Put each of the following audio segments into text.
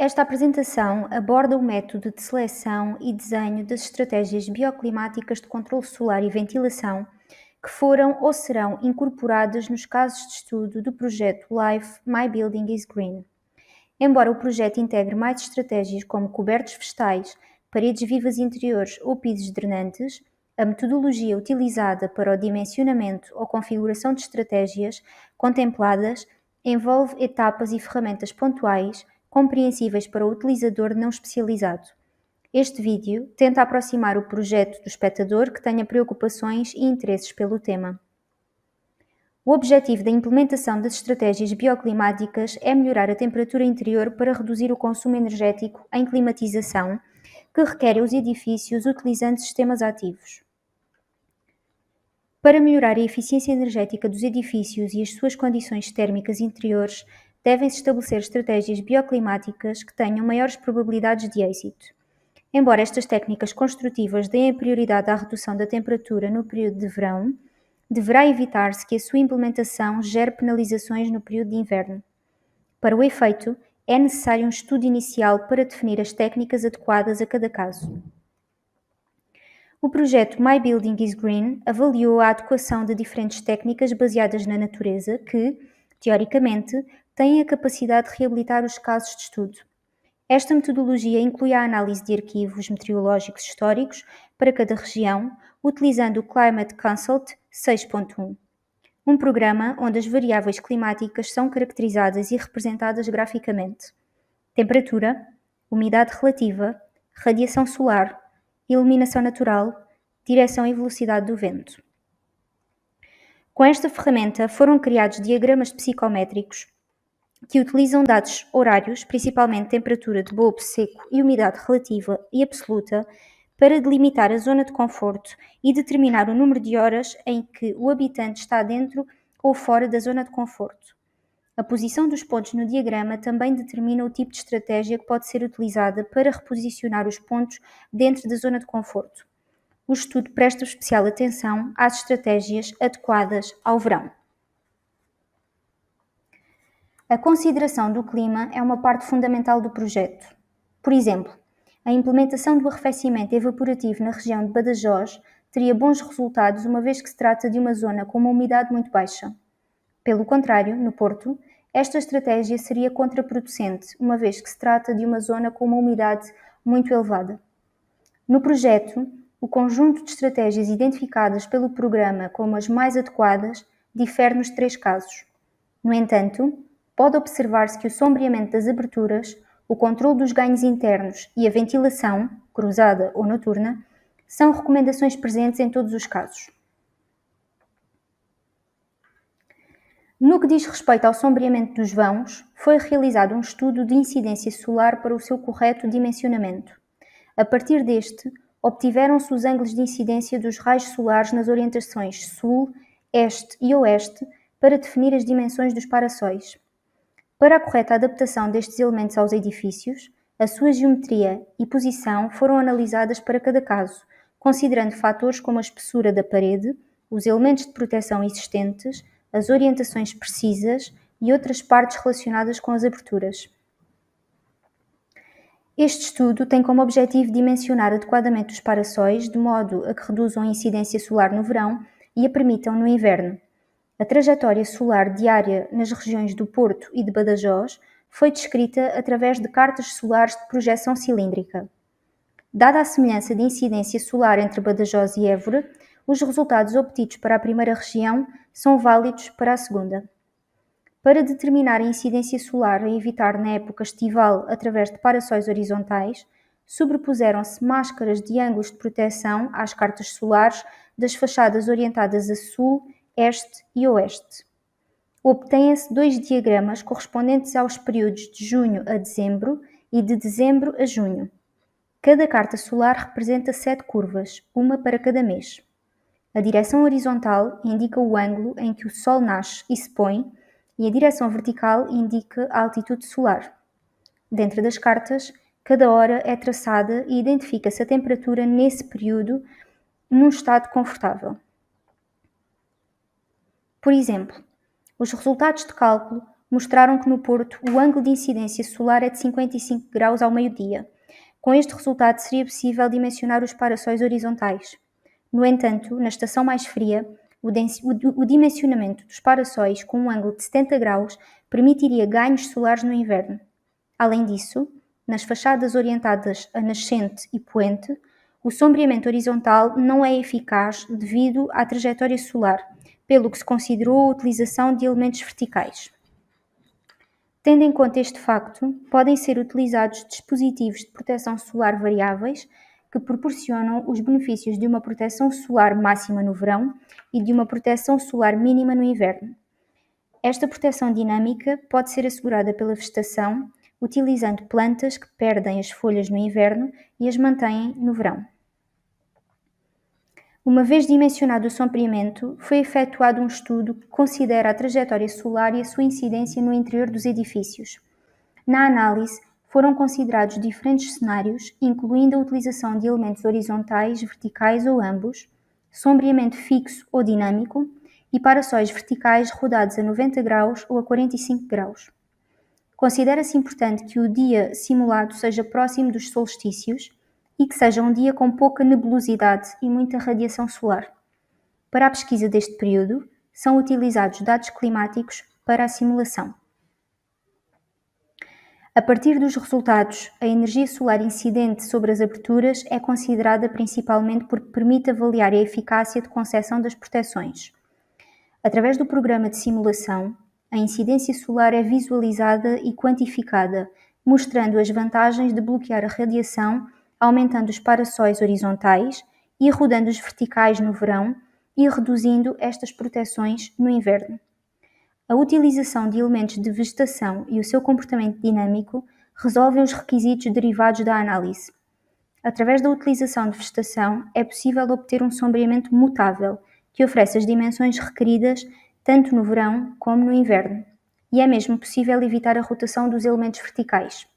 Esta apresentação aborda o método de seleção e desenho das estratégias bioclimáticas de controle solar e ventilação que foram ou serão incorporadas nos casos de estudo do projeto LIFE My Building is Green. Embora o projeto integre mais estratégias como cobertos vegetais, paredes vivas interiores ou pisos drenantes, a metodologia utilizada para o dimensionamento ou configuração de estratégias contempladas envolve etapas e ferramentas pontuais, compreensíveis para o utilizador não especializado. Este vídeo tenta aproximar o projeto do espectador que tenha preocupações e interesses pelo tema. O objetivo da implementação das estratégias bioclimáticas é melhorar a temperatura interior para reduzir o consumo energético em climatização que requerem os edifícios utilizando sistemas ativos. Para melhorar a eficiência energética dos edifícios e as suas condições térmicas interiores, devem-se estabelecer estratégias bioclimáticas que tenham maiores probabilidades de êxito. Embora estas técnicas construtivas deem a prioridade à redução da temperatura no período de verão, deverá evitar-se que a sua implementação gere penalizações no período de inverno. Para o efeito, é necessário um estudo inicial para definir as técnicas adequadas a cada caso. O projeto My Building is Green avaliou a adequação de diferentes técnicas baseadas na natureza que, teoricamente, têm a capacidade de reabilitar os casos de estudo. Esta metodologia inclui a análise de arquivos meteorológicos históricos para cada região, utilizando o Climate Consult 6.1, um programa onde as variáveis climáticas são caracterizadas e representadas graficamente: temperatura, umidade relativa, radiação solar, iluminação natural, direção e velocidade do vento. Com esta ferramenta foram criados diagramas psicométricos que utilizam dados horários, principalmente temperatura de bulbo seco e umidade relativa e absoluta, para delimitar a zona de conforto e determinar o número de horas em que o habitante está dentro ou fora da zona de conforto. A posição dos pontos no diagrama também determina o tipo de estratégia que pode ser utilizada para reposicionar os pontos dentro da zona de conforto. O estudo presta especial atenção às estratégias adequadas ao verão. A consideração do clima é uma parte fundamental do projeto. Por exemplo, a implementação do arrefecimento evaporativo na região de Badajoz teria bons resultados uma vez que se trata de uma zona com uma umidade muito baixa. Pelo contrário, no Porto, esta estratégia seria contraproducente, uma vez que se trata de uma zona com uma umidade muito elevada. No projeto, o conjunto de estratégias identificadas pelo programa como as mais adequadas difere nos 3 casos. No entanto, pode observar-se que o sombreamento das aberturas, o controle dos ganhos internos e a ventilação, cruzada ou noturna, são recomendações presentes em todos os casos. No que diz respeito ao sombreamento dos vãos, foi realizado um estudo de incidência solar para o seu correto dimensionamento. A partir deste, obtiveram-se os ângulos de incidência dos raios solares nas orientações sul, este e oeste para definir as dimensões dos parassóis. Para a correta adaptação destes elementos aos edifícios, a sua geometria e posição foram analisadas para cada caso, considerando fatores como a espessura da parede, os elementos de proteção existentes, as orientações precisas e outras partes relacionadas com as aberturas. Este estudo tem como objetivo dimensionar adequadamente os parassóis de modo a que reduzam a incidência solar no verão e a permitam no inverno. A trajetória solar diária nas regiões do Porto e de Badajoz foi descrita através de cartas solares de projeção cilíndrica. Dada a semelhança de incidência solar entre Badajoz e Évora, os resultados obtidos para a primeira região são válidos para a segunda. Para determinar a incidência solar a evitar na época estival através de parassóis horizontais, sobrepuseram-se máscaras de ângulos de proteção às cartas solares das fachadas orientadas a sul, este e oeste. Obtêm-se 2 diagramas correspondentes aos períodos de junho a dezembro e de dezembro a junho. Cada carta solar representa 7 curvas, uma para cada mês. A direção horizontal indica o ângulo em que o Sol nasce e se põe, e a direção vertical indica a altitude solar. Dentro das cartas, cada hora é traçada e identifica-se a temperatura nesse período num estado confortável. Por exemplo, os resultados de cálculo mostraram que no Porto o ângulo de incidência solar é de 55 graus ao meio-dia. Com este resultado seria possível dimensionar os parassóis horizontais. No entanto, na estação mais fria, o dimensionamento dos parassóis com um ângulo de 70 graus permitiria ganhos solares no inverno. Além disso, nas fachadas orientadas a nascente e poente, o sombreamento horizontal não é eficaz devido à trajetória solar, pelo que se considerou a utilização de elementos verticais. Tendo em conta este facto, podem ser utilizados dispositivos de proteção solar variáveis que proporcionam os benefícios de uma proteção solar máxima no verão e de uma proteção solar mínima no inverno. Esta proteção dinâmica pode ser assegurada pela vegetação, utilizando plantas que perdem as folhas no inverno e as mantêm no verão. Uma vez dimensionado o sombreamento, foi efetuado um estudo que considera a trajetória solar e a sua incidência no interior dos edifícios. Na análise, foram considerados diferentes cenários, incluindo a utilização de elementos horizontais, verticais ou ambos, sombreamento fixo ou dinâmico e parassóis verticais rodados a 90 graus ou a 45 graus. Considera-se importante que o dia simulado seja próximo dos solstícios e que seja um dia com pouca nebulosidade e muita radiação solar. Para a pesquisa deste período, são utilizados dados climáticos para a simulação. A partir dos resultados, a energia solar incidente sobre as aberturas é considerada principalmente porque permite avaliar a eficácia de concessão das proteções. Através do programa de simulação, a incidência solar é visualizada e quantificada, mostrando as vantagens de bloquear a radiação, aumentando os parassóis horizontais e rodando os verticais no verão e reduzindo estas proteções no inverno. A utilização de elementos de vegetação e o seu comportamento dinâmico resolvem os requisitos derivados da análise. Através da utilização de vegetação, é possível obter um sombreamento mutável, que oferece as dimensões requeridas tanto no verão como no inverno, e é mesmo possível evitar a rotação dos elementos verticais.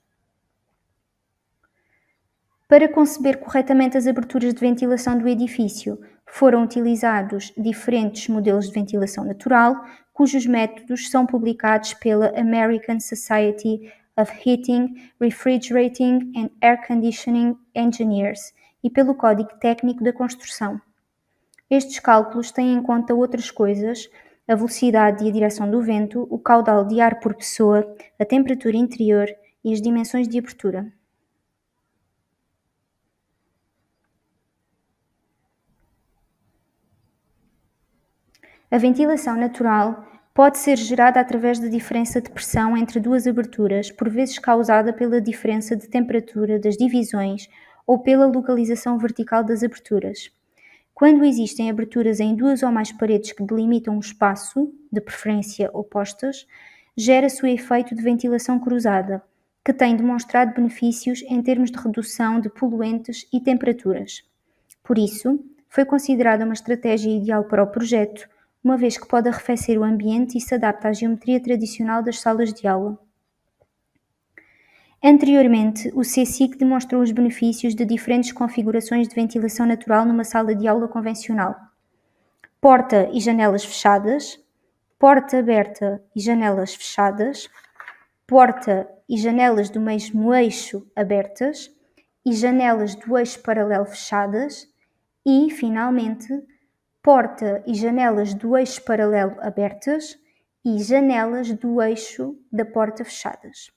Para conceber corretamente as aberturas de ventilação do edifício, foram utilizados diferentes modelos de ventilação natural, cujos métodos são publicados pela American Society of Heating, Refrigerating and Air Conditioning Engineers e pelo Código Técnico da Construção. Estes cálculos têm em conta outras coisas: a velocidade e a direção do vento, o caudal de ar por pessoa, a temperatura interior e as dimensões de abertura. A ventilação natural pode ser gerada através da diferença de pressão entre duas aberturas, por vezes causada pela diferença de temperatura das divisões ou pela localização vertical das aberturas. Quando existem aberturas em duas ou mais paredes que delimitam um espaço, de preferência opostas, gera-se o efeito de ventilação cruzada, que tem demonstrado benefícios em termos de redução de poluentes e temperaturas. Por isso, foi considerada uma estratégia ideal para o projeto, uma vez que pode arrefecer o ambiente e se adapta à geometria tradicional das salas de aula. Anteriormente, o CSIC demonstrou os benefícios de diferentes configurações de ventilação natural numa sala de aula convencional. Porta e janelas fechadas, porta aberta e janelas fechadas, porta e janelas do mesmo eixo abertas e janelas do eixo paralelo fechadas e, finalmente, porta e janelas do eixo paralelo abertas e janelas do eixo da porta fechadas.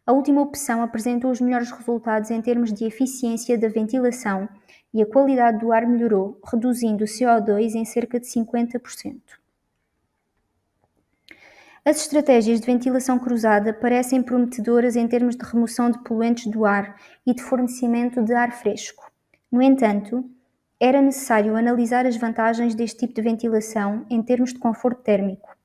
A última opção apresentou os melhores resultados em termos de eficiência da ventilação e a qualidade do ar melhorou, reduzindo o CO2 em cerca de 50%. As estratégias de ventilação cruzada parecem prometedoras em termos de remoção de poluentes do ar e de fornecimento de ar fresco. No entanto, era necessário analisar as vantagens deste tipo de ventilação em termos de conforto térmico.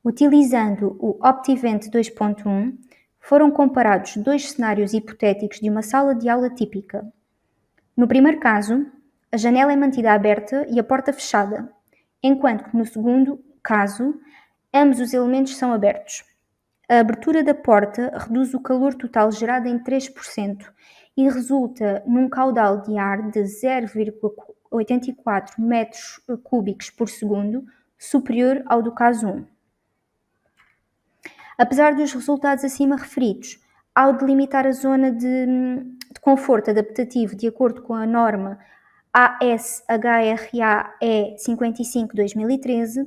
Utilizando o OptiVent 2.1, foram comparados dois cenários hipotéticos de uma sala de aula típica. No primeiro caso, a janela é mantida aberta e a porta fechada, enquanto que no segundo caso, ambos os elementos são abertos. A abertura da porta reduz o calor total gerado em 3% e resulta num caudal de ar de 0,84 metros cúbicos por segundo, superior ao do caso 1. Apesar dos resultados acima referidos, ao delimitar a zona de conforto adaptativo de acordo com a norma AS-HRA-E 55/2013,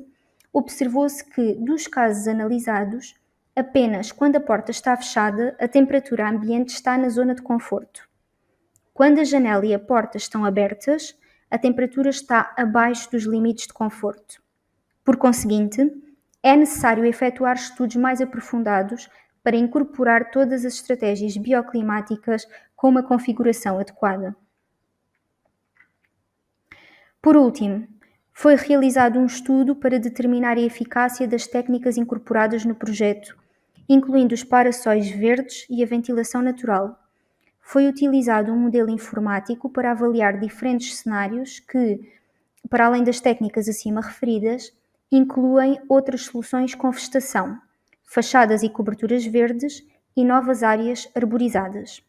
observou-se que, dos casos analisados, apenas quando a porta está fechada, a temperatura ambiente está na zona de conforto. Quando a janela e a porta estão abertas, a temperatura está abaixo dos limites de conforto. Por conseguinte, é necessário efetuar estudos mais aprofundados para incorporar todas as estratégias bioclimáticas com uma configuração adequada. Por último, foi realizado um estudo para determinar a eficácia das técnicas incorporadas no projeto, incluindo os parassóis verdes e a ventilação natural. Foi utilizado um modelo informático para avaliar diferentes cenários que, para além das técnicas acima referidas, incluem outras soluções com vegetação, fachadas e coberturas verdes e novas áreas arborizadas.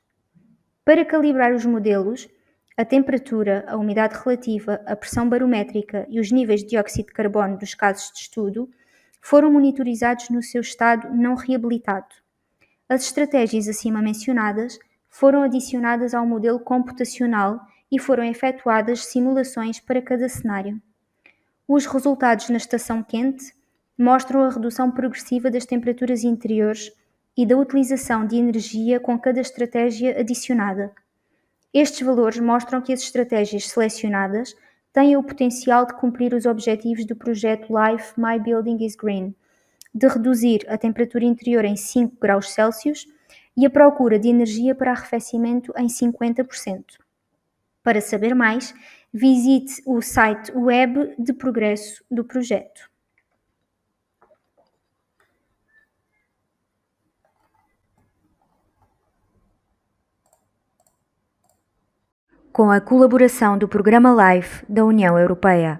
Para calibrar os modelos, a temperatura, a umidade relativa, a pressão barométrica e os níveis de dióxido de carbono dos casos de estudo foram monitorizados no seu estado não reabilitado. As estratégias acima mencionadas foram adicionadas ao modelo computacional e foram efetuadas simulações para cada cenário. Os resultados na estação quente mostram a redução progressiva das temperaturas interiores e da utilização de energia com cada estratégia adicionada. Estes valores mostram que as estratégias selecionadas têm o potencial de cumprir os objetivos do projeto Life My Building is Green, de reduzir a temperatura interior em 5 graus Celsius e a procura de energia para arrefecimento em 50%. Para saber mais, visite o site web de progresso do projeto. Com a colaboração do Programa LIFE da União Europeia.